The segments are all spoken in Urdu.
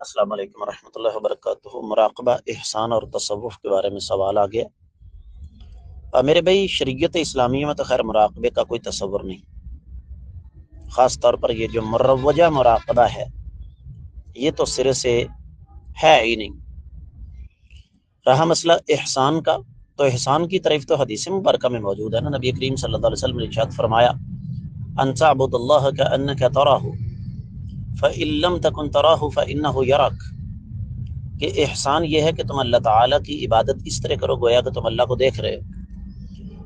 السلام علیکم ورحمۃ اللہ وبرکاتہ۔ مراقبہ، احسان اور تصوف کے بارے میں سوال آ گیا۔ میرے بھائی، شریعت اسلامیہ میں تو خیر مراقبے کا کوئی تصور نہیں، خاص طور پر یہ جو مروجہ مراقبہ ہے یہ تو سرے سے ہے ہی نہیں۔ رہا مسئلہ احسان کا، تو احسان کی طرف تو حدیث مبارکہ میں موجود ہے نا۔ نبی کریم صلی اللہ علیہ وسلم نے ارشاد فرمایا ان تعبد اللہ کأنک تراہ فإن لم تکن تراہ فإنہ یراک، کہ احسان یہ ہے کہ تم اللہ تعالیٰ کی عبادت اس طرح کرو گویا کہ تم اللہ کو دیکھ رہے ہو،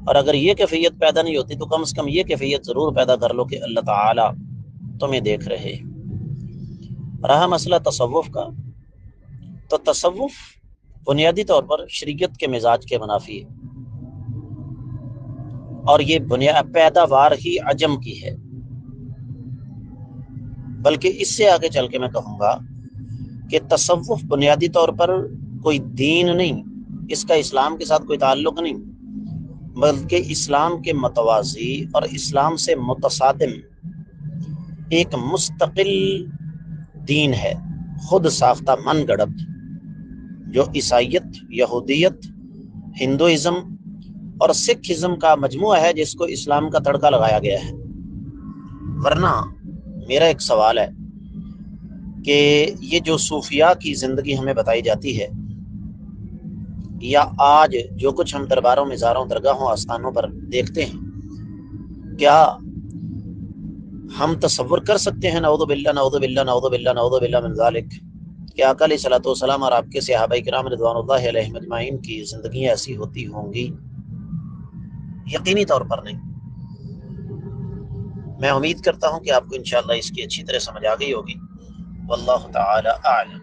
اور اگر یہ کیفیت پیدا نہیں ہوتی تو کم از کم یہ کیفیت ضرور پیدا کر لو کہ اللہ تعالیٰ تمہیں دیکھ رہے۔ رہا مسئلہ تصوف کا، تو تصوف بنیادی طور پر شریعت کے مزاج کے منافی ہے، اور یہ پیداوار ہی عجم کی ہے، بلکہ اس سے آگے چل کے میں کہوں گا کہ تصوف بنیادی طور پر کوئی دین نہیں، اس کا اسلام کے ساتھ کوئی تعلق نہیں، بلکہ اسلام کے متوازی اور اسلام سے متصادم ایک مستقل دین ہے، خود ساختہ من گڑت، جو عیسائیت، یہودیت، ہندوازم اور سکھ ازم کا مجموعہ ہے جس کو اسلام کا تڑکا لگایا گیا ہے۔ ورنہ میرا ایک سوال ہے کہ یہ جو صوفیاء کی زندگی ہمیں بتائی جاتی ہے، یا آج جو کچھ ہم درباروں مزاروں درگاہوں آستانوں پر دیکھتے ہیں، کیا ہم تصور کر سکتے ہیں؟ نعوذ باللہ نعوذ باللہ نعوذ باللہ نعوذ باللہ من ذالک، کہ آقا علیہ الصلوۃ والسلام اور آپ کے صحابہ کرام رضوان اللہ علیہم اجمعین کی زندگیاں ایسی ہوتی ہوں گی؟ یقینی طور پر نہیں۔ میں امید کرتا ہوں کہ آپ کو انشاءاللہ اس کی اچھی طرح سمجھ آ گئی ہوگی۔ واللہ تعالی اعلم۔